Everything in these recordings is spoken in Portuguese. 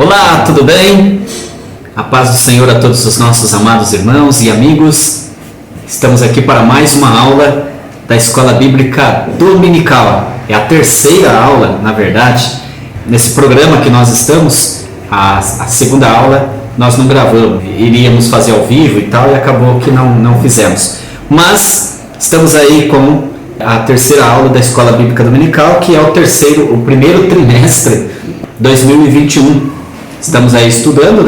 Olá, tudo bem? A paz do Senhor a todos os nossos amados irmãos e amigos. Estamos aqui para mais uma aula da Escola Bíblica Dominical. É a terceira aula, na verdade. Nesse programa que nós estamos, a segunda aula nós não gravamos. Iríamos fazer ao vivo e tal, e acabou que não fizemos. Mas estamos aí com a terceira aula da Escola Bíblica Dominical, que é o primeiro trimestre 2021. Estamos aí estudando,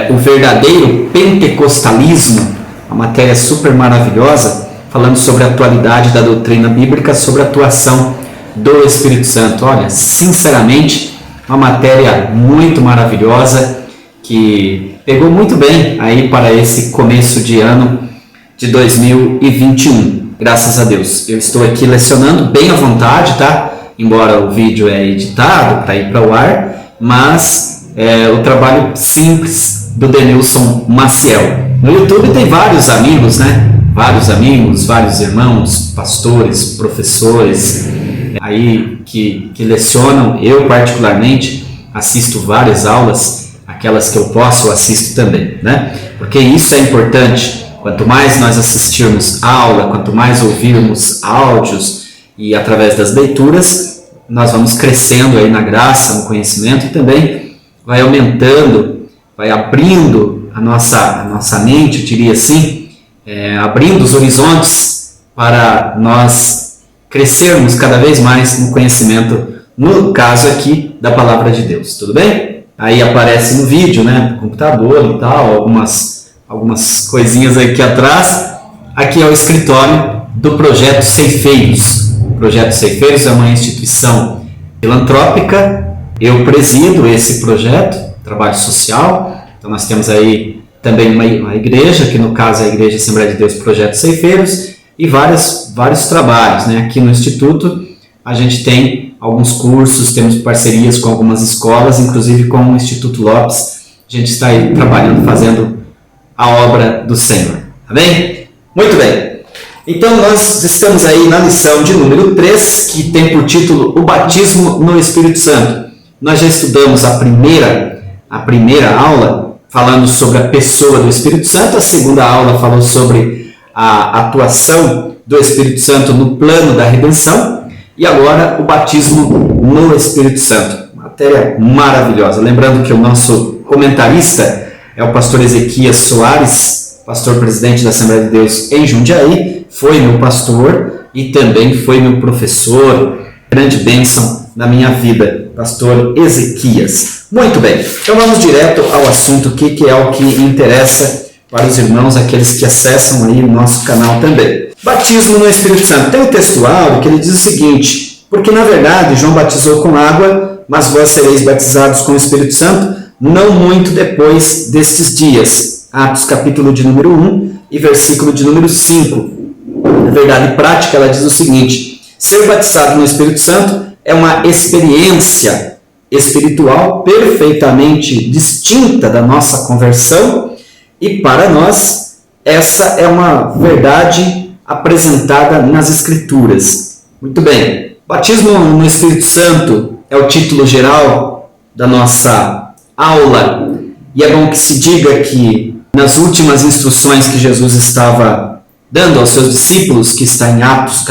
o verdadeiro pentecostalismo, uma matéria super maravilhosa, falando sobre a atualidade da doutrina bíblica, sobre a atuação do Espírito Santo. Olha, sinceramente, uma matéria muito maravilhosa, que pegou muito bem aí para esse começo de ano de 2021. Graças a Deus. Eu estou aqui lecionando bem à vontade, tá? Embora o vídeo é editado para ir para o ar, mas o trabalho simples do Denilson Maciel. No YouTube tem vários amigos, Vários amigos, vários irmãos, pastores, professores aí que lecionam. Eu particularmente assisto várias aulas, aquelas que eu posso eu assisto também, Porque isso é importante. Quanto mais nós assistirmos aula, quanto mais ouvirmos áudios e através das leituras, nós vamos crescendo aí na graça, no conhecimento, e também vai aumentando, vai abrindo a nossa mente, eu diria assim, abrindo os horizontes para nós crescermos cada vez mais no conhecimento, no caso aqui, da Palavra de Deus, tudo bem? Aí aparece no vídeo, no computador e tal, algumas coisinhas aqui atrás. Aqui é o escritório do Projeto Ceifeiros. O Projeto Ceifeiros é uma instituição filantrópica. Eu presido esse projeto, trabalho social. Então nós temos aí também uma igreja, que no caso é a Igreja Assembleia de Deus Projeto Ceifeiros, e vários trabalhos. Aqui no Instituto a gente tem alguns cursos, temos parcerias com algumas escolas, inclusive com o Instituto Lopes. A gente está aí trabalhando, fazendo a obra do Senhor. Tá bem? Muito bem. Então nós estamos aí na lição de número 3, que tem por título O Batismo no Espírito Santo. Nós já estudamos a primeira aula falando sobre a pessoa do Espírito Santo, a segunda aula falou sobre a atuação do Espírito Santo no plano da redenção, e agora o batismo no Espírito Santo. Matéria maravilhosa. Lembrando que o nosso comentarista é o pastor Ezequias Soares, pastor presidente da Assembleia de Deus em Jundiaí, foi meu pastor e também foi meu professor, grande bênção na minha vida, pastor Ezequias. Muito bem, então vamos direto ao assunto, que é o que interessa para os irmãos, aqueles que acessam aí o nosso canal também. Batismo no Espírito Santo. Tem um textual que ele diz o seguinte: porque na verdade João batizou com água, mas vós sereis batizados com o Espírito Santo não muito depois destes dias. Atos capítulo de número 1 e versículo de número 5. Na verdade prática, ela diz o seguinte: ser batizado no Espírito Santo é uma experiência espiritual perfeitamente distinta da nossa conversão, e para nós essa é uma verdade apresentada nas Escrituras. Muito bem, batismo no Espírito Santo é o título geral da nossa aula, e é bom que se diga que nas últimas instruções que Jesus estava dando aos seus discípulos, que está em Atos,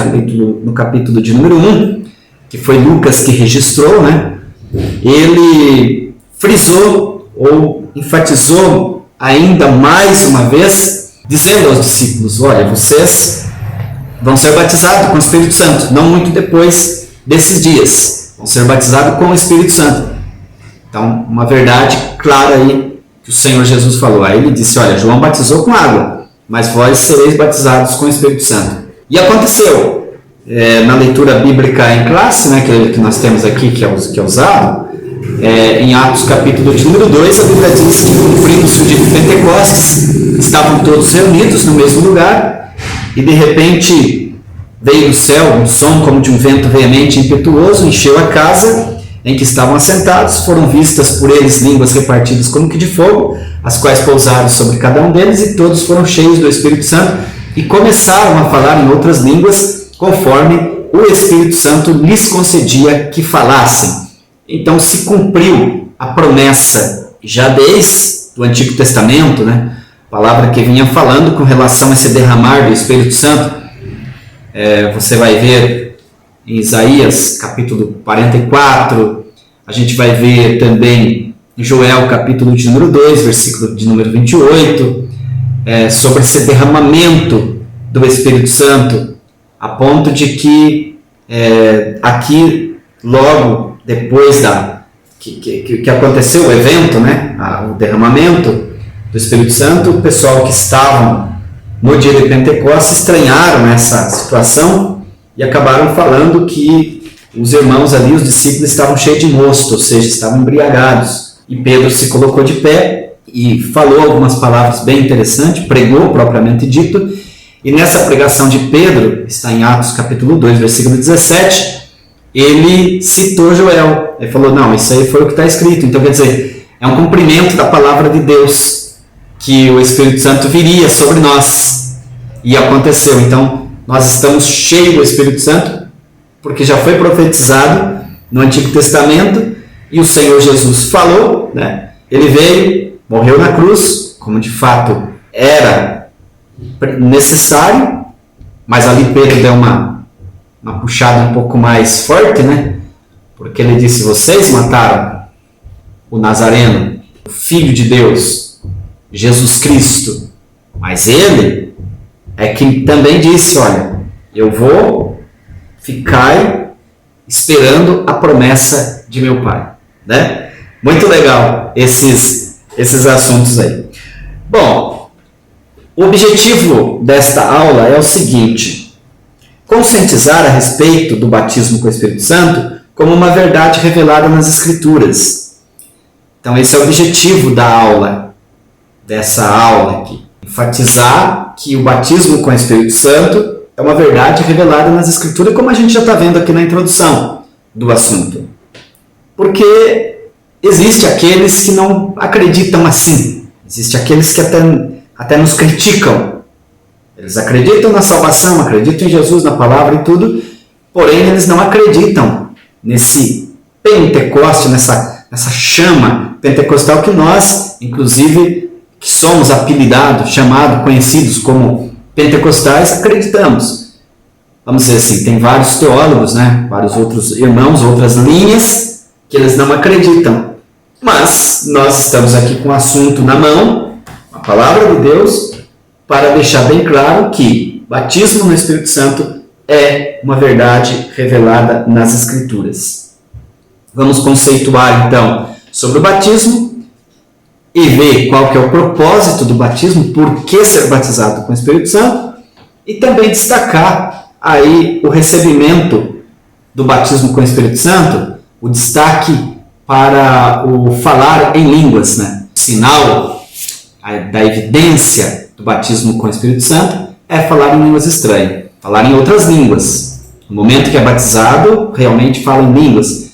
no capítulo de número 1, que foi Lucas que registrou, ele frisou ou enfatizou ainda mais uma vez, dizendo aos discípulos: olha, vocês vão ser batizados com o Espírito Santo, não muito depois desses dias, vão ser batizados com o Espírito Santo. Então, uma verdade clara aí que o Senhor Jesus falou. Aí ele disse: olha, João batizou com água, mas vós sereis batizados com o Espírito Santo. E aconteceu. Na leitura bíblica em classe, que nós temos aqui, que é usado, em Atos capítulo de número 2, a Bíblia diz que, cumprindo-se o dia de Pentecostes, estavam todos reunidos no mesmo lugar, e de repente veio do céu um som como de um vento veemente e impetuoso, encheu a casa em que estavam assentados. Foram vistas por eles línguas repartidas como que de fogo, as quais pousaram sobre cada um deles, e todos foram cheios do Espírito Santo e começaram a falar em outras línguas, conforme o Espírito Santo lhes concedia que falassem. Então se cumpriu a promessa, já desde o Antigo Testamento, né? Palavra que vinha falando com relação a esse derramar do Espírito Santo. Você vai ver em Isaías capítulo 44, a gente vai ver também em Joel capítulo de número 2, versículo de número 28, sobre esse derramamento do Espírito Santo, a ponto de que aqui, logo depois que aconteceu o evento, né, o derramamento do Espírito Santo, o pessoal que estavam no dia de Pentecostes estranharam essa situação e acabaram falando que os irmãos ali, os discípulos, estavam cheios de mosto, ou seja, estavam embriagados. E Pedro se colocou de pé e falou algumas palavras bem interessantes, pregou propriamente dito, e nessa pregação de Pedro, está em Atos capítulo 2, versículo 17, ele citou Joel. Ele falou, não, isso aí foi o que está escrito. Então, quer dizer, é um cumprimento da palavra de Deus, que o Espírito Santo viria sobre nós. E aconteceu. Então, nós estamos cheios do Espírito Santo, porque já foi profetizado no Antigo Testamento, e o Senhor Jesus falou, né? Ele veio, morreu na cruz, como de fato era necessário, mas ali Pedro deu uma puxada um pouco mais forte, né? Porque ele disse, vocês mataram o Nazareno, o Filho de Deus, Jesus Cristo, mas ele é que também disse, olha, eu vou ficar esperando a promessa de meu Pai, né? Muito legal esses assuntos aí. Bom, o objetivo desta aula é o seguinte: conscientizar a respeito do batismo com o Espírito Santo como uma verdade revelada nas Escrituras. Então esse é o objetivo da aula, dessa aula aqui. Enfatizar que o batismo com o Espírito Santo é uma verdade revelada nas Escrituras, como a gente já está vendo aqui na introdução do assunto. Porque existe aqueles que não acreditam assim. Existe aqueles que até nos criticam. Eles acreditam na salvação, acreditam em Jesus, na palavra e tudo, porém eles não acreditam nesse Pentecoste, nessa chama pentecostal que nós, inclusive, que somos apelidados, chamados, conhecidos como pentecostais, acreditamos. Vamos dizer assim, tem vários teólogos, né? Vários outros irmãos, outras linhas, que eles não acreditam. Mas nós estamos aqui com o assunto na mão, a palavra de Deus, para deixar bem claro que batismo no Espírito Santo é uma verdade revelada nas Escrituras. Vamos conceituar então sobre o batismo e ver qual que é o propósito do batismo, por que ser batizado com o Espírito Santo, e também destacar aí o recebimento do batismo com o Espírito Santo, o destaque para o falar em línguas, né? O sinal da evidência do batismo com o Espírito Santo é falar em línguas estranhas, falar em outras línguas. No momento que é batizado, realmente fala em línguas.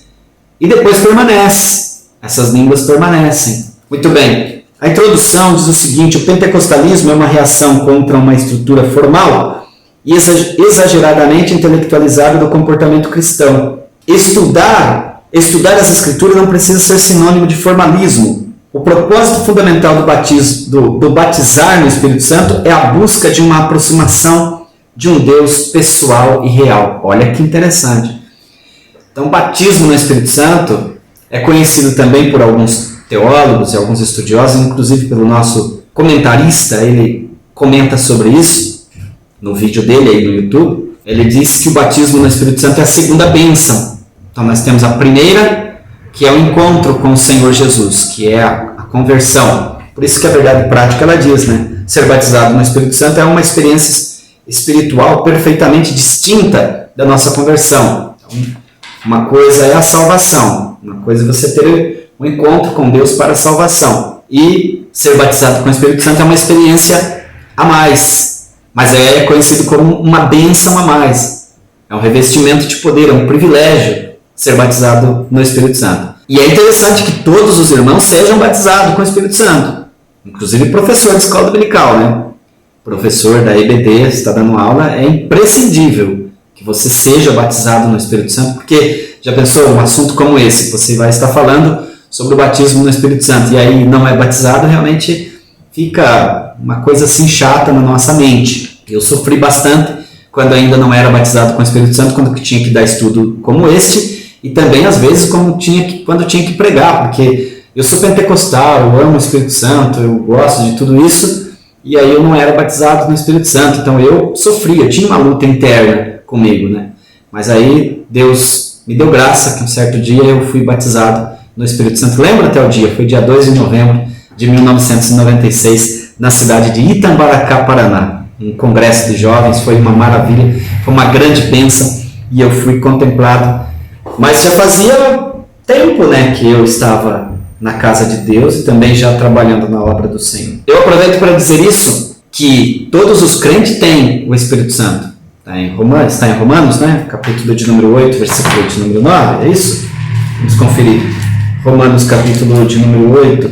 E depois permanece. Essas línguas permanecem. Muito bem. A introdução diz o seguinte: o pentecostalismo é uma reação contra uma estrutura formal e exageradamente intelectualizada do comportamento cristão. Estudar as Escrituras não precisa ser sinônimo de formalismo. O propósito fundamental do batizar no Espírito Santo é a busca de uma aproximação de um Deus pessoal e real. Olha que interessante. Então, o batismo no Espírito Santo é conhecido também por alguns teólogos e alguns estudiosos, inclusive pelo nosso comentarista. Ele comenta sobre isso no vídeo dele aí no YouTube. Ele diz que o batismo no Espírito Santo é a segunda bênção. Então, nós temos a primeira, que é o encontro com o Senhor Jesus, que é a conversão. Por isso que a verdade prática ela diz, né? Ser batizado no Espírito Santo é uma experiência espiritual perfeitamente distinta da nossa conversão. Então, uma coisa é a salvação, uma coisa é você ter um encontro com Deus para a salvação. E ser batizado com o Espírito Santo é uma experiência a mais, mas é conhecido como uma bênção a mais. É um revestimento de poder, é um privilégio ser batizado no Espírito Santo. E é interessante que todos os irmãos sejam batizados com o Espírito Santo. Inclusive professor de escola dominical, né? Professor da EBD, está dando aula, é imprescindível que você seja batizado no Espírito Santo, porque já pensou um assunto como esse, você vai estar falando sobre o batismo no Espírito Santo e aí não é batizado, realmente fica uma coisa assim chata na nossa mente. Eu sofri bastante quando ainda não era batizado com o Espírito Santo, quando tinha que dar estudo como este, e também às vezes quando tinha que pregar, porque eu sou pentecostal, eu amo o Espírito Santo, eu gosto de tudo isso, e aí eu não era batizado no Espírito Santo, então eu sofria, tinha uma luta interna comigo, né? Mas aí Deus me deu graça que um certo dia eu fui batizado no Espírito Santo. Lembro até o dia, foi dia 2 de novembro de 1996, na cidade de Itambaracá, Paraná. Um congresso de jovens, foi uma maravilha, foi uma grande bênção e eu fui contemplado. Mas já fazia tempo, né, que eu estava na casa de Deus e também já trabalhando na obra do Senhor. Eu aproveito para dizer isso, que todos os crentes têm o Espírito Santo. Está em Romanos, né? Capítulo de número 8, versículo de número 9, é isso? Vamos conferir. Romanos, capítulo de número 8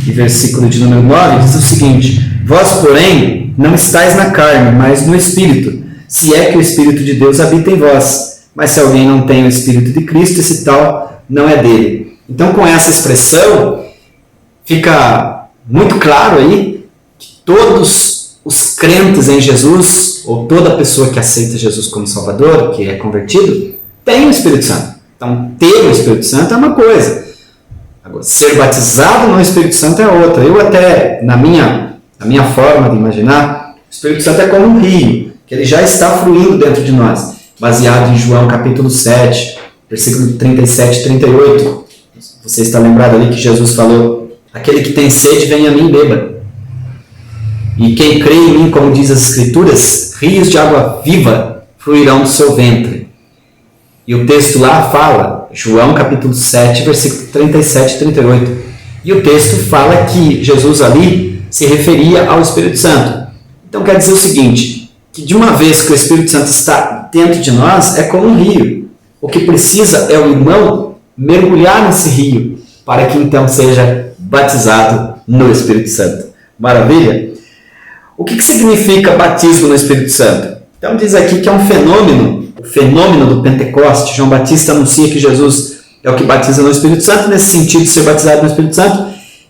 e versículo de número 9, diz o seguinte: vós, porém, não estáis na carne, mas no Espírito, se é que o Espírito de Deus habita em vós. Mas se alguém não tem o Espírito de Cristo, esse tal não é dele. Então, com essa expressão, fica muito claro aí que todos os crentes em Jesus, ou toda pessoa que aceita Jesus como Salvador, que é convertido, tem o Espírito Santo. Então, ter o Espírito Santo é uma coisa. Agora, ser batizado no Espírito Santo é outra. Eu até, na minha forma de imaginar, o Espírito Santo é como um rio, que ele já está fluindo dentro de nós, baseado em João capítulo 7, versículo 37 e 38. Você está lembrado ali que Jesus falou: aquele que tem sede, venha a mim e beba. E quem crê em mim, como diz as Escrituras, rios de água viva fluirão do seu ventre. E o texto lá fala, João capítulo 7, versículo 37 e 38. E o texto fala que Jesus ali se referia ao Espírito Santo. Então quer dizer o seguinte, que de uma vez que o Espírito Santo está dentro de nós, é como um rio. O que precisa é o irmão mergulhar nesse rio, para que então seja batizado no Espírito Santo. Maravilha? O que significa batismo no Espírito Santo? Então diz aqui que é um fenômeno, o fenômeno do Pentecoste. João Batista anuncia que Jesus é o que batiza no Espírito Santo. Nesse sentido, ser batizado no Espírito Santo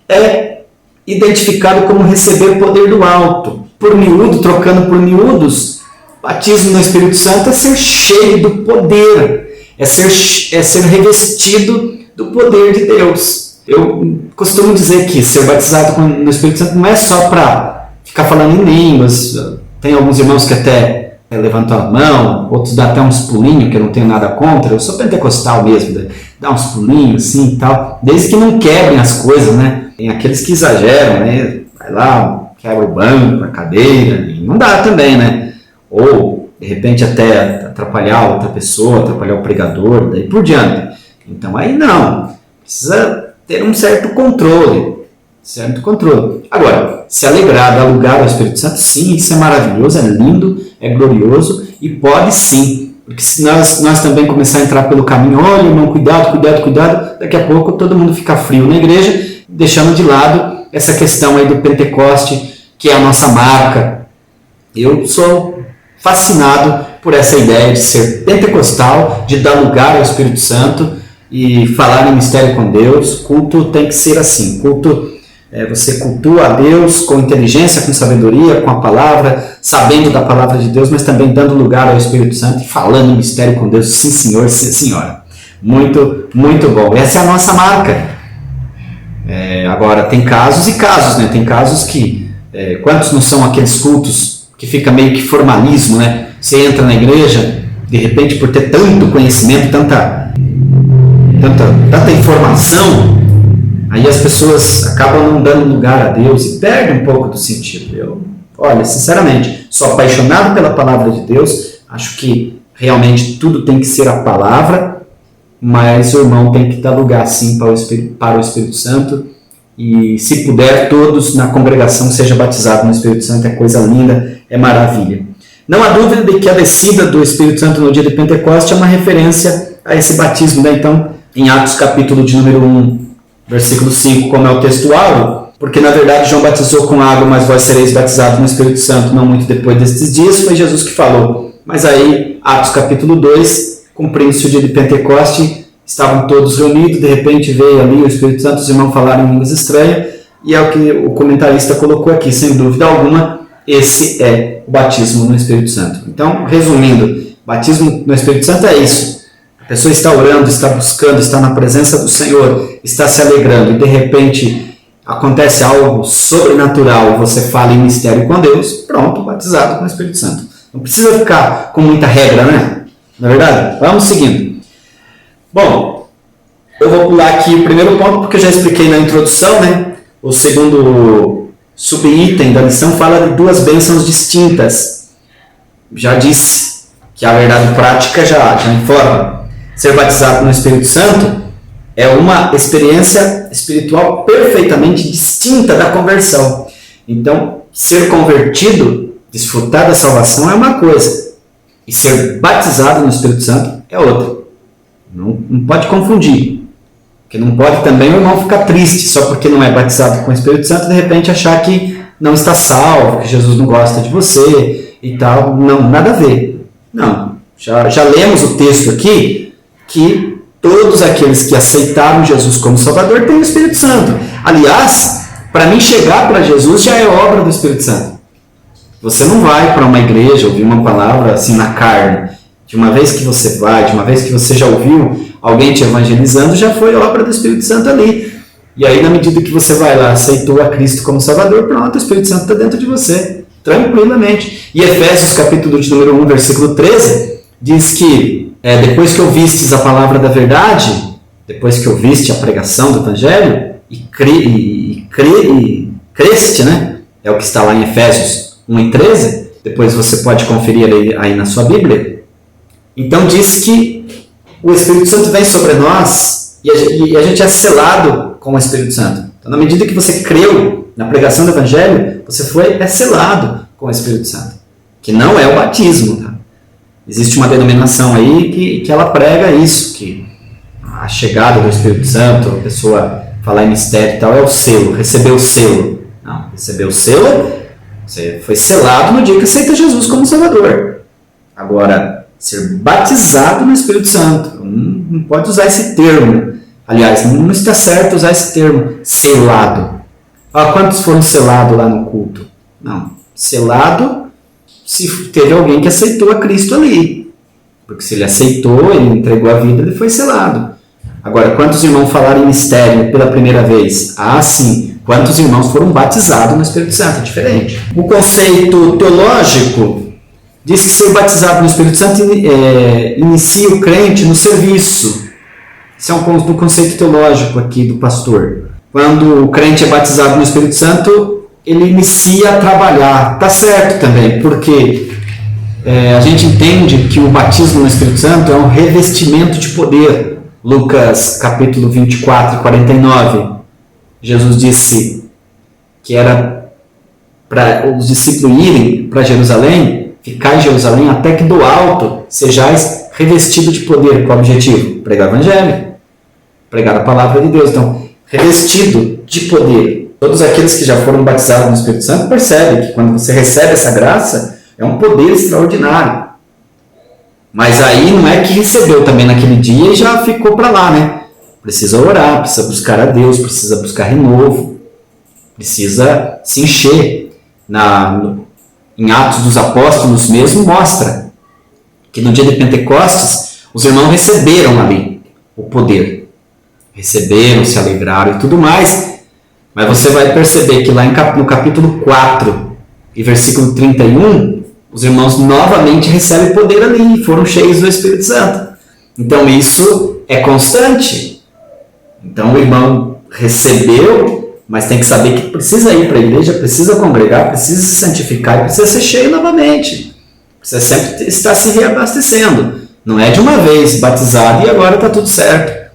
é identificado como receber poder do alto. Por miúdo, trocando por miúdos, batismo no Espírito Santo é ser cheio do poder, é ser revestido do poder de Deus. Eu costumo dizer que ser batizado no Espírito Santo não é só para ficar falando em línguas. Tem alguns irmãos que até levantam a mão, outros dão até uns pulinhos, que eu não tenho nada contra. Eu sou pentecostal mesmo, né? Dá uns pulinhos assim e tal, desde que não quebrem as coisas, né? Tem aqueles que exageram, né? Vai lá, quebra o banco, a cadeira, e não dá também, né? Ou, de repente, até atrapalhar outra pessoa, atrapalhar o pregador, daí por diante. Então, aí não. Precisa ter um certo controle. Agora, se alegrar, dar lugar ao Espírito Santo, sim, isso é maravilhoso, é lindo, é glorioso e pode sim. Porque se nós também começar a entrar pelo caminho, olha, irmão, cuidado, daqui a pouco todo mundo fica frio na igreja, deixando de lado essa questão aí do Pentecoste, que é a nossa marca. Eu sou fascinado por essa ideia de ser pentecostal, de dar lugar ao Espírito Santo e falar em mistério com Deus. Culto tem que ser assim. Culto você cultua a Deus com inteligência, com sabedoria, com a palavra, sabendo da palavra de Deus, mas também dando lugar ao Espírito Santo e falando em mistério com Deus. Sim, senhor, sim, senhora. Muito, muito bom. Essa é a nossa marca. Agora, tem casos e casos, né? Tem casos que... quantos não são aqueles cultos que fica meio que formalismo, né? Você entra na igreja, de repente, por ter tanto conhecimento, tanta informação, aí as pessoas acabam não dando lugar a Deus e perdem um pouco do sentido. Olha, sinceramente, sou apaixonado pela palavra de Deus, acho que realmente tudo tem que ser a palavra, mas o irmão tem que dar lugar sim para o Espírito Santo, e se puder, todos na congregação sejam batizados no Espírito Santo. É coisa linda, é maravilha. Não há dúvida de que a descida do Espírito Santo no dia de Pentecostes é uma referência a esse batismo, né? Então, em Atos capítulo de número 1, versículo 5, como é o textual, porque na verdade João batizou com água, mas vós sereis batizados no Espírito Santo não muito depois destes dias, foi Jesus que falou. Mas aí, Atos capítulo 2, cumprindo-se o dia de Pentecoste, estavam todos reunidos, de repente veio ali o Espírito Santo, os irmãos falaram em línguas estranhas, e é o que o comentarista colocou aqui, sem dúvida alguma, esse é o batismo no Espírito Santo. Então, resumindo, batismo no Espírito Santo é isso. A pessoa está orando, está buscando, está na presença do Senhor, está se alegrando, e de repente acontece algo sobrenatural, você fala em mistério com Deus, pronto, batizado com o Espírito Santo. Não precisa ficar com muita regra, né? Não é verdade? Vamos seguindo. Bom, eu vou pular aqui o primeiro ponto, porque eu já expliquei na introdução, né? O segundo subitem da lição fala de duas bênçãos distintas. Já disse que a verdade prática já informa. Ser batizado no Espírito Santo é uma experiência espiritual perfeitamente distinta da conversão. Então, ser convertido, desfrutar da salvação é uma coisa, e ser batizado no Espírito Santo é outra. Não pode confundir. Porque não pode também o irmão ficar triste só porque não é batizado com o Espírito Santo, de repente achar que não está salvo, que Jesus não gosta de você e tal. Não, nada a ver. Não. Já lemos o texto aqui que todos aqueles que aceitaram Jesus como Salvador têm o Espírito Santo. Aliás, para mim chegar para Jesus já é obra do Espírito Santo. Você não vai para uma igreja ouvir uma palavra assim na carne. De uma vez que você vai, de uma vez que você já ouviu alguém te evangelizando, já foi obra do Espírito Santo ali. E aí, na medida que você vai lá, aceitou a Cristo como Salvador, pronto, o Espírito Santo está dentro de você, tranquilamente. E Efésios, capítulo de número 1, versículo 13, diz que depois que ouvistes a palavra da verdade, depois que ouviste a pregação do Evangelho, e creste, né? É o que está lá em Efésios 1 e 13, depois você pode conferir aí na sua Bíblia. Então diz que o Espírito Santo vem sobre nós e a gente é selado com o Espírito Santo. Então, na medida que você creu na pregação do Evangelho, você é selado com o Espírito Santo, que não é o batismo. Tá? Existe uma denominação aí que ela prega isso, que a chegada do Espírito Santo, a pessoa falar em mistério e tal, é o selo, receber o selo. Não, receber o selo, você foi selado no dia que aceita Jesus como Salvador. Agora, ser batizado no Espírito Santo. Não pode usar esse termo. Aliás, não está certo usar esse termo, selado. Quantos foram selados lá no culto? Não. Selado se teve alguém que aceitou a Cristo ali. Porque se ele aceitou, ele entregou a vida, ele foi selado. Agora, quantos irmãos falaram em mistério pela primeira vez? Sim. Quantos irmãos foram batizados no Espírito Santo? É diferente. O conceito teológico diz que ser batizado no Espírito Santo inicia o crente no serviço. Esse é um conceito teológico aqui do pastor. Quando o crente é batizado no Espírito Santo, ele inicia a trabalhar. Está certo também, porque a gente entende que o batismo no Espírito Santo é um revestimento de poder. Lucas capítulo 24 e 49. Jesus disse que era para os discípulos irem para Jerusalém, ficar em Jerusalém até que do alto sejais revestido de poder. Qual o objetivo? Pregar o Evangelho. Pregar a palavra de Deus. Então, revestido de poder. Todos aqueles que já foram batizados no Espírito Santo percebem que quando você recebe essa graça, é um poder extraordinário. Mas aí não é que recebeu também naquele dia e já ficou para lá, né? Precisa orar, precisa buscar a Deus, precisa buscar renovo, precisa se encher. Em Atos dos Apóstolos mesmo mostra que no dia de Pentecostes os irmãos receberam ali o poder. Receberam, se alegraram e tudo mais. Mas você vai perceber que lá no capítulo 4 e versículo 31, os irmãos novamente recebem poder ali e foram cheios do Espírito Santo. Então isso é constante. Então o irmão recebeu, mas tem que saber que precisa ir para a igreja, precisa congregar, precisa se santificar e precisa ser cheio novamente. Precisa sempre estar se reabastecendo. Não é de uma vez batizado e agora está tudo certo.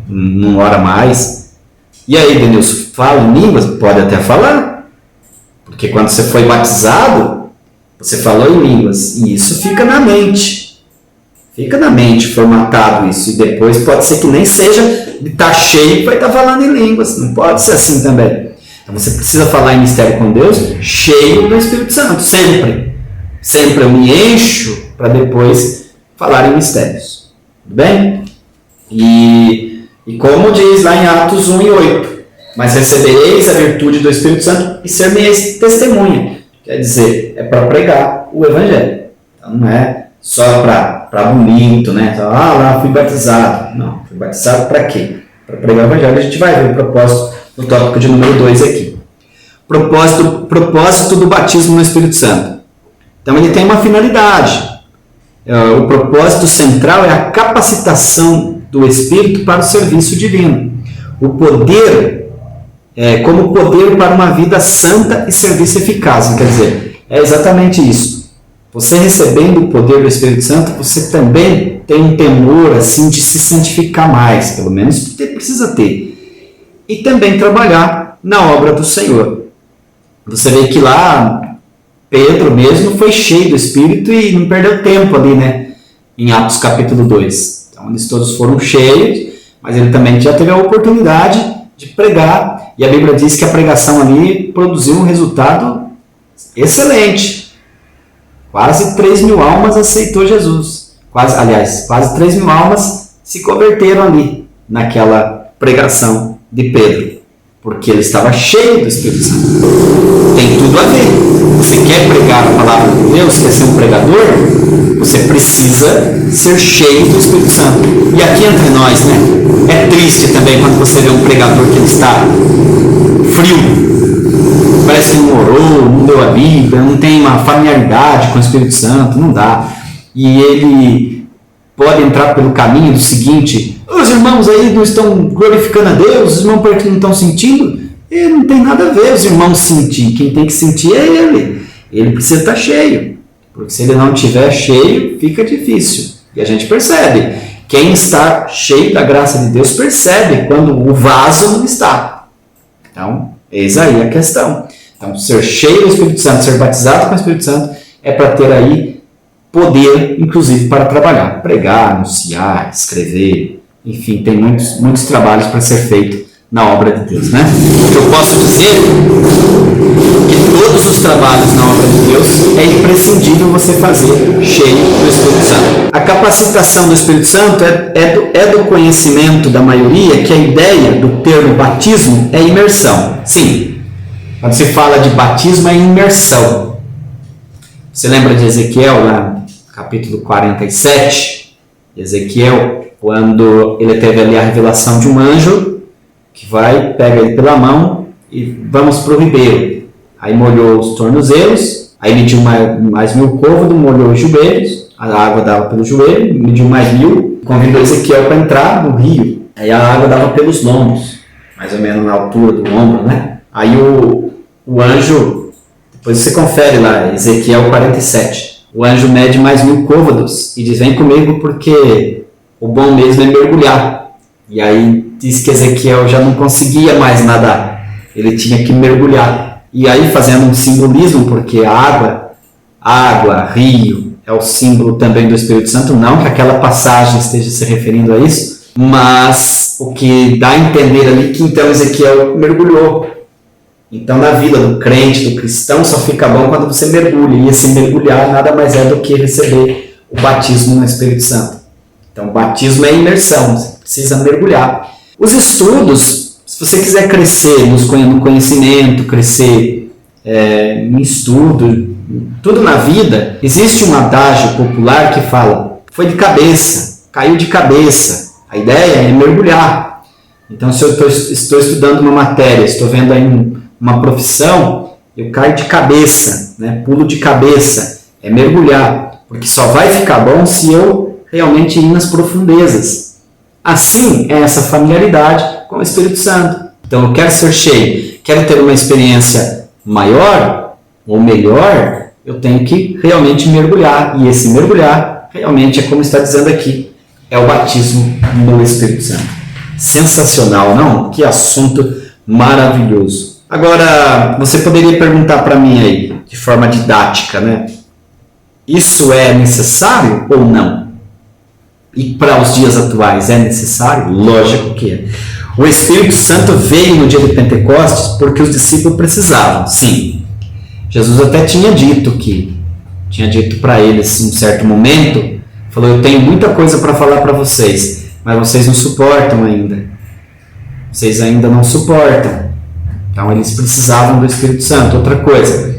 Não ora mais. E aí, Denilson, fala em línguas? Pode até falar. Porque quando você foi batizado, você falou em línguas. E isso fica na mente. Fica na mente formatado isso. E depois pode ser que nem seja de estar cheio e vai estar falando em línguas. Não pode ser assim também. Então você precisa falar em mistério com Deus cheio do Espírito Santo. Sempre. Sempre eu me encho para depois falar em mistérios. Tudo bem? E como diz lá em Atos 1:8, mas recebereis a virtude do Espírito Santo e ser-me-eis testemunha. Quer dizer, é para pregar o Evangelho. Então não é só para bonito, né? Então, lá fui batizado. Não, fui batizado para quê? Para pregar o Evangelho. A gente vai ver o propósito no tópico de número 2 aqui. Propósito do batismo no Espírito Santo. Então ele tem uma finalidade. O propósito central é a capacitação do Espírito para o serviço divino. O poder, como poder para uma vida santa e serviço eficaz. Quer dizer, é exatamente isso. Você recebendo o poder do Espírito Santo, você também tem um temor assim, de se santificar mais, pelo menos precisa ter. E também trabalhar na obra do Senhor. Você vê que lá Pedro mesmo foi cheio do Espírito e não perdeu tempo ali, né? Em Atos capítulo 2. Então eles todos foram cheios, mas ele também já teve a oportunidade de pregar. E a Bíblia diz que a pregação ali produziu um resultado excelente. Quase 3.000 almas aceitou Jesus. Quase 3.000 almas se converteram ali, naquela pregação de Pedro. Porque ele estava cheio do Espírito Santo. Tem tudo a ver. Você quer pregar a palavra de Deus, quer ser um pregador, você precisa ser cheio do Espírito Santo. E aqui entre nós, né? É triste também quando você vê um pregador que ele está frio. Parece que não orou, não deu a Bíblia, não tem uma familiaridade com o Espírito Santo, não dá. E ele pode entrar pelo caminho do seguinte: os irmãos aí não estão glorificando a Deus, os irmãos não estão sentindo. E não tem nada a ver os irmãos sentir. Quem tem que sentir é ele. Ele precisa estar cheio. Porque se ele não estiver cheio, fica difícil. E a gente percebe. Quem está cheio da graça de Deus percebe quando o vaso não está. Então, eis aí a questão. Então, ser cheio do Espírito Santo, ser batizado com o Espírito Santo, é para ter aí poder, inclusive, para trabalhar. Pregar, anunciar, escrever. Enfim, tem muitos trabalhos para ser feito na obra de Deus, né? O que eu posso dizer é que todos os trabalhos na obra de Deus é imprescindível você fazer cheio do Espírito Santo. A capacitação do Espírito Santo é do conhecimento da maioria que a ideia do termo batismo é imersão. Sim, quando se fala de batismo é imersão. Você lembra de Ezequiel, lá no capítulo 47? Ezequiel, quando ele teve ali a revelação de um anjo que pega ele pela mão e vamos para o ribeiro. Aí molhou os tornozelos, aí mediu mais 1.000 côvados, molhou os joelhos, a água dava pelo joelho, mediu mais 1.000, convidou Ezequiel para entrar no rio. Aí a água dava pelos lombos, mais ou menos na altura do ombro, né? Aí o anjo, depois você confere lá, Ezequiel 47, o anjo mede mais 1.000 côvados e diz: vem comigo porque o bom mesmo é mergulhar. E aí diz que Ezequiel já não conseguia mais nadar, ele tinha que mergulhar. E aí, fazendo um simbolismo, porque a água, rio, é o símbolo também do Espírito Santo, não que aquela passagem esteja se referindo a isso, mas o que dá a entender ali que então Ezequiel mergulhou. Então, na vida do crente, do cristão, só fica bom quando você mergulha, e esse mergulhar nada mais é do que receber o batismo no Espírito Santo. Então, o batismo é imersão, você precisa mergulhar. Os estudos, se você quiser crescer no conhecimento, crescer em estudo, tudo na vida, existe um adágio popular que fala: foi de cabeça, caiu de cabeça. A ideia é mergulhar. Então, se eu estou estudando uma matéria, estou vendo aí uma profissão, eu caio de cabeça, né? Pulo de cabeça, é mergulhar, porque só vai ficar bom se eu realmente ir nas profundezas. Assim é essa familiaridade com o Espírito Santo. Então eu quero ser cheio, quero ter uma experiência maior ou melhor, eu tenho que realmente mergulhar. E esse mergulhar realmente é como está dizendo aqui, é o batismo no Espírito Santo. Sensacional, não? Que assunto maravilhoso. Agora, você poderia perguntar para mim aí, de forma didática, né? Isso é necessário ou não? E para os dias atuais é necessário? Lógico que é. O Espírito Santo veio no dia de Pentecostes porque os discípulos precisavam, sim. Jesus até tinha dito para eles em um certo momento, falou: eu tenho muita coisa para falar para vocês, mas vocês não suportam ainda. Vocês ainda não suportam. Então eles precisavam do Espírito Santo. Outra coisa,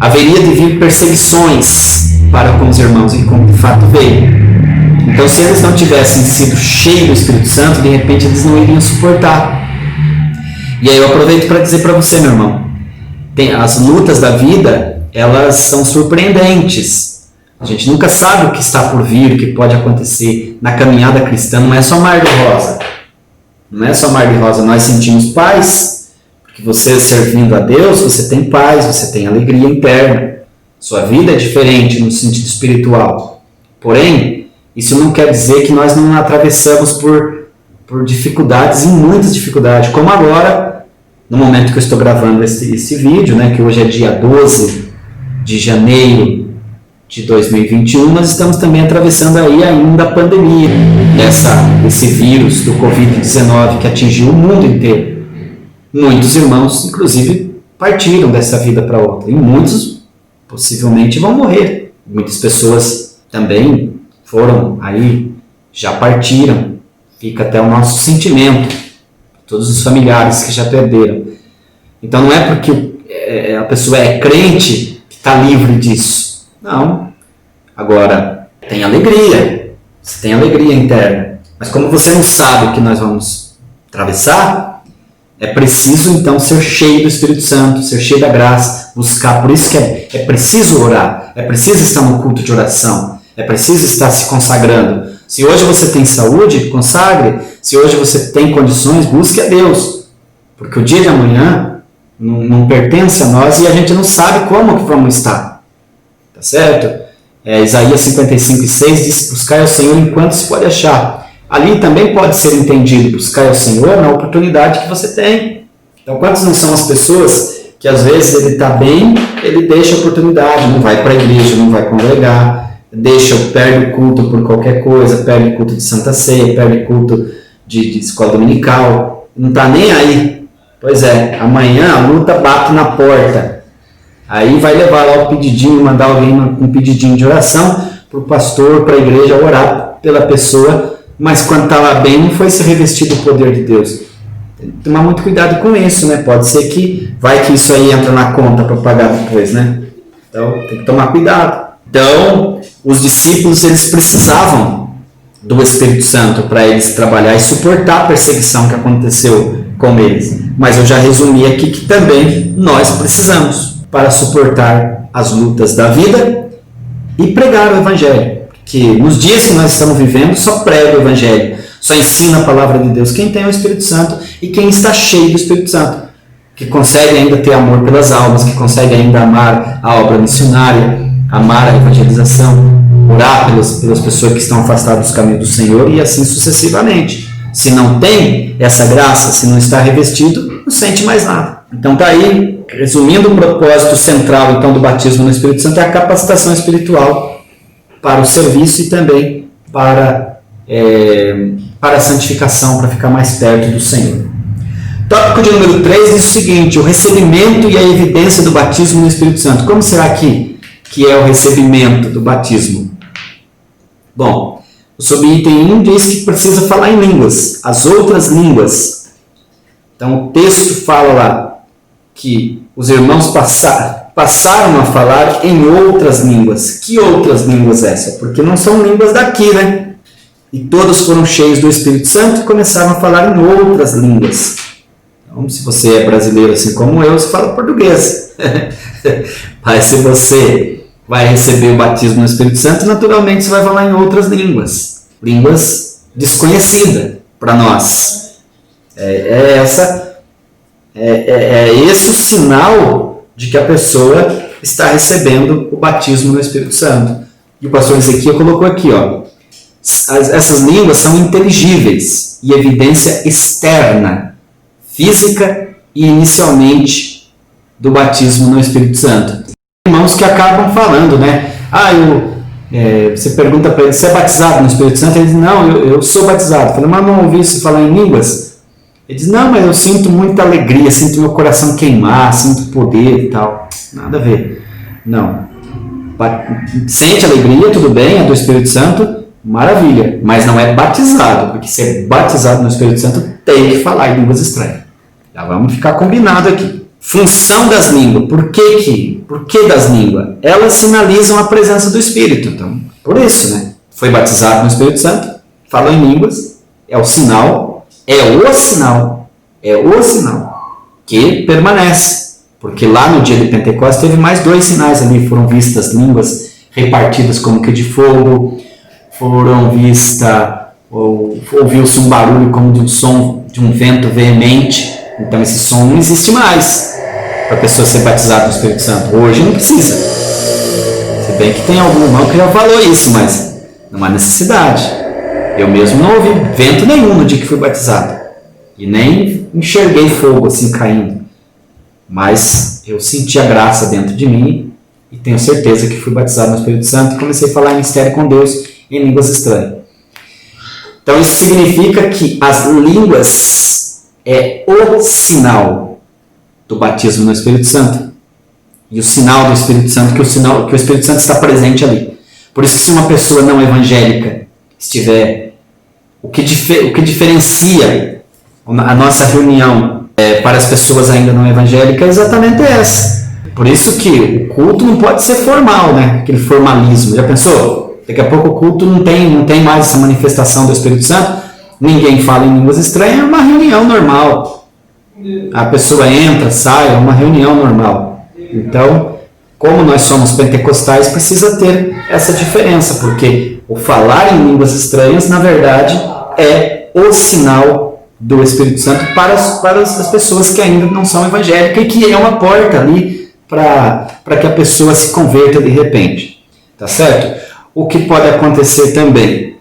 haveria de vir perseguições para com os irmãos, e como de fato veio. Então, se eles não tivessem sido cheios do Espírito Santo, de repente eles não iriam suportar. E aí eu aproveito para dizer para você, meu irmão, as lutas da vida, elas são surpreendentes. A gente nunca sabe o que está por vir, o que pode acontecer na caminhada cristã. Não é só mar de rosa. Não é só mar de rosa. Nós sentimos paz, porque você servindo a Deus, você tem paz, você tem alegria interna. Sua vida é diferente no sentido espiritual. Porém, isso não quer dizer que nós não atravessamos por dificuldades, e muitas dificuldades, como agora, no momento que eu estou gravando esse vídeo, né, que hoje é dia 12 de janeiro de 2021, nós estamos também atravessando aí ainda a pandemia, esse vírus do Covid-19 que atingiu o mundo inteiro. Muitos irmãos, inclusive, partiram dessa vida para outra, e muitos possivelmente vão morrer. Muitas pessoas também foram aí, já partiram. Fica até o nosso sentimento, todos os familiares que já perderam. Então não é porque a pessoa é crente que está livre disso. Não. Agora, tem alegria. Você tem alegria interna. Mas como você não sabe o que nós vamos atravessar, é preciso então ser cheio do Espírito Santo, ser cheio da graça, buscar. Por isso que é preciso orar, é preciso estar no culto de oração, é preciso estar se consagrando. Se hoje você tem saúde, consagre. Se hoje você tem condições, busque a Deus. Porque o dia de amanhã não pertence a nós e a gente não sabe como que vamos estar. Tá certo? Isaías 55:6 diz: buscai ao Senhor enquanto se pode achar. Ali também pode ser entendido, buscai ao Senhor na oportunidade que você tem. Então, quantas não são as pessoas que às vezes ele está bem, ele deixa a oportunidade, não vai para a igreja, não vai congregar, perde o culto por qualquer coisa, perde o culto de Santa Ceia, perde o culto de escola dominical, não está nem aí. Pois é, amanhã a luta bate na porta. Aí vai levar lá o pedidinho, mandar alguém com um pedidinho de oração para o pastor, para a igreja orar pela pessoa, mas quando estava bem não foi se revestir do poder de Deus. Tem que tomar muito cuidado com isso, né? Pode ser que isso aí entra na conta para pagar depois, né? Então tem que tomar cuidado. Então, os discípulos, eles precisavam do Espírito Santo para eles trabalhar e suportar a perseguição que aconteceu com eles. Mas eu já resumi aqui que também nós precisamos para suportar as lutas da vida e pregar o Evangelho. Que nos dias que nós estamos vivendo, só prega o Evangelho, só ensina a palavra de Deus quem tem o Espírito Santo e quem está cheio do Espírito Santo, que consegue ainda ter amor pelas almas, que consegue ainda amar a obra missionária, amar a evangelização, orar pelas pessoas que estão afastadas dos caminhos do Senhor e assim sucessivamente. Se não tem essa graça, se não está revestido, não sente mais nada. Então está aí, resumindo, o propósito central então do batismo no Espírito Santo é a capacitação espiritual para o serviço e também para a santificação, para ficar mais perto do Senhor. Tópico de número 3 diz o seguinte: o recebimento e a evidência do batismo no Espírito Santo. Como será que é o recebimento do batismo? Bom, o subitem 1 diz que precisa falar em línguas, as outras línguas. Então o texto fala lá que os irmãos passaram a falar em outras línguas. Que outras línguas essas? Porque não são línguas daqui, né? E todos foram cheios do Espírito Santo e começaram a falar em outras línguas. Então, se você é brasileiro assim como eu, você fala português. Mas se você vai receber o batismo no Espírito Santo, naturalmente você vai falar em outras línguas. Línguas desconhecidas para nós. Esse o sinal de que a pessoa está recebendo o batismo no Espírito Santo. E o pastor Ezequiel colocou aqui, ó, essas línguas são inteligíveis e evidência externa, física e inicialmente do batismo no Espírito Santo. Irmãos que acabam falando, né? Você pergunta para ele, você é batizado no Espírito Santo? Ele diz, não, eu sou batizado. Eu falei, mas não ouvi você falar em línguas? Ele diz, não, mas eu sinto muita alegria, sinto meu coração queimar, sinto poder e tal. Nada a ver. Não. Sente alegria, tudo bem, é do Espírito Santo, maravilha, mas não é batizado, porque ser batizado no Espírito Santo tem que falar em línguas estranhas. Já vamos ficar combinado aqui. Função das línguas. Por que das línguas? Elas sinalizam a presença do Espírito. Então, por isso, né? Foi batizado no Espírito Santo, falou em línguas, é o sinal que permanece. Porque lá no dia de Pentecostes teve mais 2 sinais ali, foram vistas línguas repartidas como que de fogo, ouviu-se um barulho como de um som de um vento veemente. Então esse som não existe mais para a pessoa ser batizada no Espírito Santo. Hoje não precisa. Se bem que tem algum irmão que já falou isso, mas não há necessidade. Eu mesmo não ouvi vento nenhum no dia que fui batizado. E nem enxerguei fogo assim caindo. Mas eu senti a graça dentro de mim e tenho certeza que fui batizado no Espírito Santo e comecei a falar em mistério com Deus em línguas estranhas. Então isso significa que as línguas é o sinal do batismo no Espírito Santo. E o sinal do Espírito Santo, que o Espírito Santo está presente ali. Por isso que se uma pessoa não evangélica estiver... O que diferencia a nossa reunião para as pessoas ainda não evangélicas é exatamente essa. Por isso que o culto não pode ser formal, né? Aquele formalismo. Já pensou? Daqui a pouco o culto não tem mais essa manifestação do Espírito Santo. Ninguém fala em línguas estranhas, é uma reunião normal. A pessoa entra, sai, é uma reunião normal. Então, como nós somos pentecostais, precisa ter essa diferença, porque o falar em línguas estranhas, na verdade, é o sinal do Espírito Santo para as pessoas que ainda não são evangélicas e que é uma porta ali para que a pessoa se converta de repente. Tá certo? O que pode acontecer também,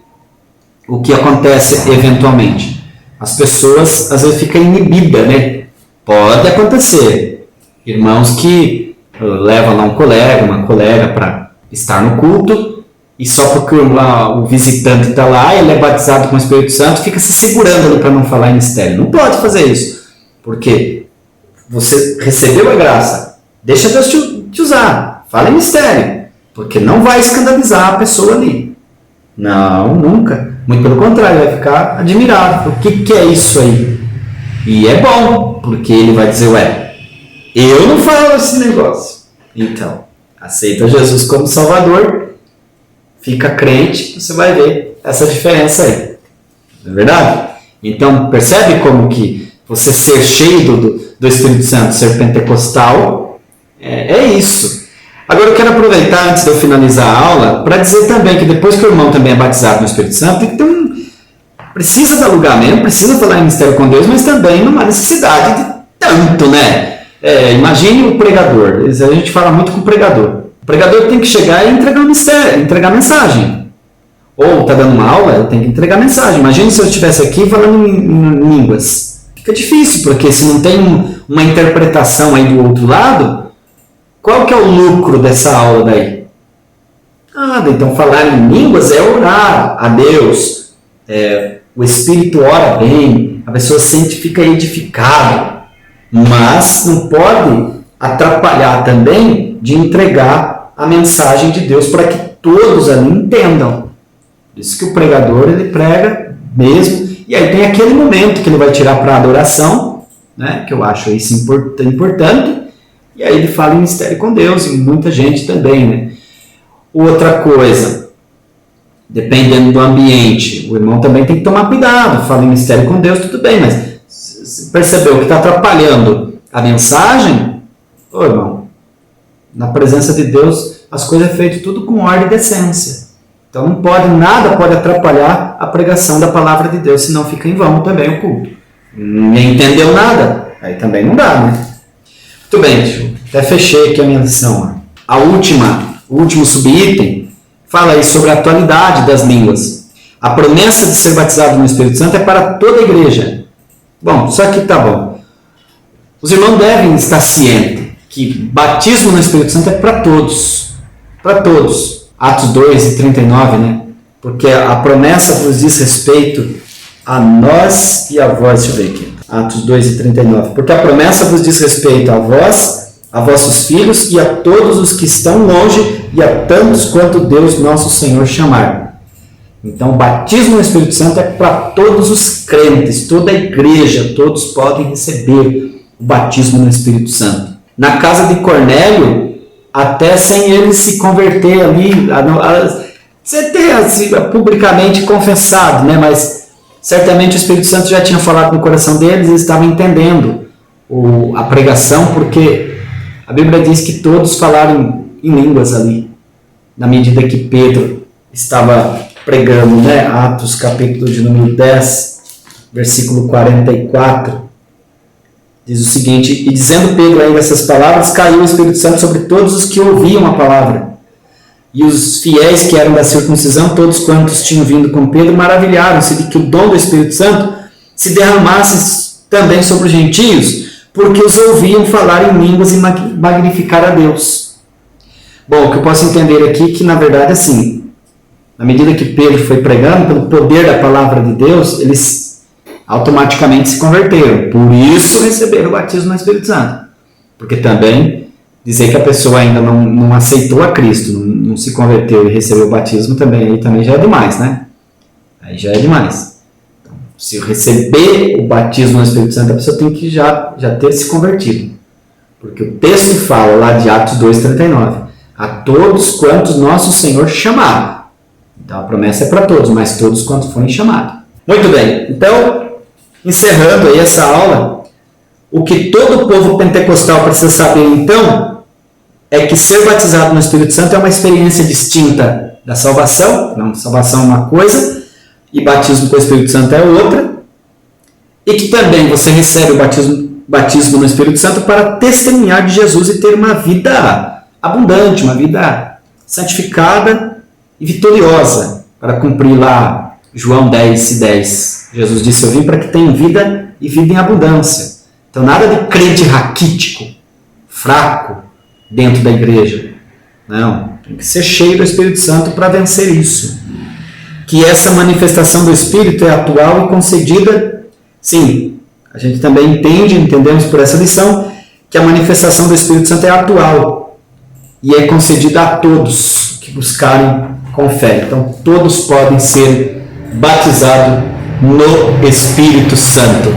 o que acontece eventualmente, as pessoas às vezes ficam inibidas, né? Pode acontecer. Irmãos que levam lá uma colega para estar no culto, e só porque o visitante está lá, ele é batizado com o Espírito Santo, fica se segurando para não falar em mistério. Não pode fazer isso, porque você recebeu a graça, deixa Deus te usar, fala em mistério, porque não vai escandalizar a pessoa ali. Não, nunca. Muito pelo contrário, vai ficar admirado. O que é isso aí? E é bom, porque ele vai dizer, eu não falo esse negócio. Então, aceita Jesus como Salvador, fica crente, você vai ver essa diferença aí. Não é verdade? Então, percebe como que você ser cheio do Espírito Santo, ser pentecostal, é isso. Agora eu quero aproveitar, antes de eu finalizar a aula, para dizer também que depois que o irmão também é batizado no Espírito Santo, tem que ter precisa dialogar mesmo, precisa falar em mistério com Deus, mas também não há necessidade de tanto, né? Imagine o pregador, a gente fala muito com o pregador. O pregador tem que chegar e entregar mensagem. Ou está dando uma aula, eu tenho que entregar mensagem. Imagine se eu estivesse aqui falando em línguas. Fica difícil, porque se não tem uma interpretação aí do outro lado, qual que é o lucro dessa aula daí? Nada. Então falar em línguas é orar a Deus. O Espírito ora bem, a pessoa fica edificada, mas não pode atrapalhar também de entregar a mensagem de Deus para que todos ali entendam. Por isso que o pregador, ele prega mesmo, e aí tem aquele momento que ele vai tirar para a adoração, né, que eu acho isso importante, e aí ele fala em mistério com Deus, e muita gente também, né. Outra coisa, dependendo do ambiente, o irmão também tem que tomar cuidado, fala em mistério com Deus, tudo bem, mas se percebeu que está atrapalhando a mensagem, irmão, na presença de Deus, as coisas é feito tudo com ordem e decência. Então nada pode atrapalhar a pregação da palavra de Deus, senão fica em vão também o culto. Ninguém entendeu nada, aí também não dá, né? Muito bem, até fechei aqui a minha lição. O último subitem fala aí sobre a atualidade das línguas. A promessa de ser batizado no Espírito Santo é para toda a igreja. Bom, só que tá bom. Os irmãos devem estar cientes que batismo no Espírito Santo é para todos. Para todos. Atos 2 e 39, né? Porque a promessa vos diz respeito a nós e a vós. Deixa eu ver aqui. Atos 2 e 39. Porque a promessa vos diz respeito a vós, a vossos filhos e a todos os que estão longe e a tantos quanto Deus nosso Senhor chamar. Então, o batismo no Espírito Santo é para todos os crentes, toda a igreja, todos podem receber o batismo no Espírito Santo. Na casa de Cornélio, até sem ele se converter ali, sem ter assim, publicamente confessado, né? Mas certamente o Espírito Santo já tinha falado no coração deles, eles estavam entendendo a pregação, porque a Bíblia diz que todos falaram em línguas ali, na medida que Pedro estava pregando, né? Atos capítulo de número 10, versículo 44, diz o seguinte: e dizendo Pedro ainda essas palavras, caiu o Espírito Santo sobre todos os que ouviam a palavra. E os fiéis que eram da circuncisão, todos quantos tinham vindo com Pedro, maravilharam-se de que o dom do Espírito Santo se derramasse também sobre os gentios, porque os ouviam falar em línguas e magnificar a Deus. Bom, o que eu posso entender aqui é que, na verdade, assim, na medida que Pedro foi pregando, pelo poder da palavra de Deus, eles automaticamente se converteram. Por isso receberam o batismo no Espírito Santo. Porque também dizer que a pessoa ainda não aceitou a Cristo, não se converteu e recebeu o batismo também já é demais, né? Aí já é demais. Então, se receber o batismo no Espírito Santo, a pessoa tem que já ter se convertido. Porque o texto fala lá de Atos 2,39, a todos quantos nosso Senhor chamar. Então a promessa é para todos, mas todos quantos forem chamados. Muito bem, então, encerrando aí essa aula, o que todo povo pentecostal precisa saber então é que ser batizado no Espírito Santo é uma experiência distinta da salvação. Não, salvação é uma coisa e batismo com o Espírito Santo é outra. E que também você recebe o batismo no Espírito Santo para testemunhar de Jesus e ter uma vida abundante, uma vida santificada e vitoriosa, para cumprir lá João 10:10. Jesus disse: eu vim para que tenham vida e vida em abundância. Então nada de crente raquítico, fraco dentro da igreja. Não, tem que ser cheio do Espírito Santo para vencer isso. Que essa manifestação do Espírito é atual e concedida, sim, a gente também entendemos por essa lição, que a manifestação do Espírito Santo é atual e é concedida a todos que buscarem com fé. Então todos podem ser batizados no Espírito Santo.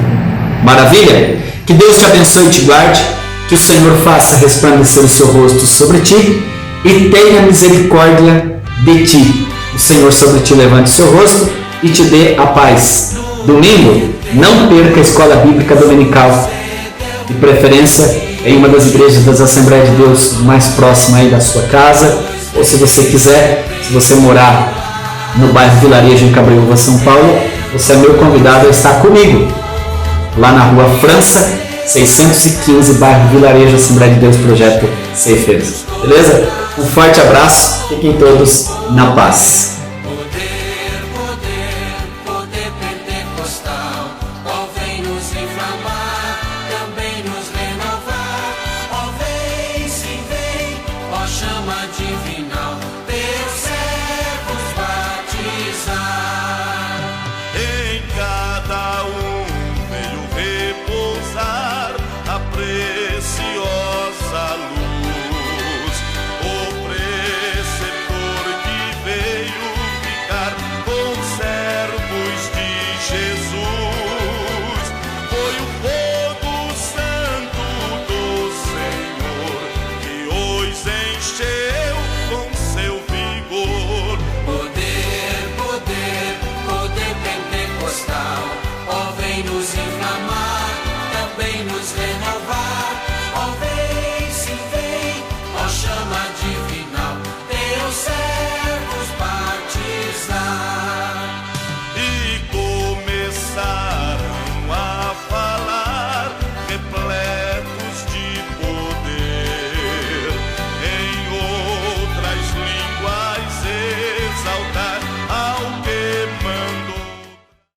Maravilha? Que Deus te abençoe e te guarde, que o Senhor faça resplandecer o seu rosto sobre ti e tenha misericórdia de ti. O Senhor sobre ti levante o seu rosto e te dê a paz. Domingo, não perca a escola bíblica dominical, de preferência em uma das igrejas das Assembleias de Deus mais próxima aí da sua casa, ou se você quiser, se você morar no bairro Vilarejo, em Cabreúva, São Paulo, você é meu convidado a estar comigo, lá na rua França, 615, bairro Vilarejo, Assembleia de Deus, Projeto Ceifeiros. Beleza? Um forte abraço, fiquem todos na paz.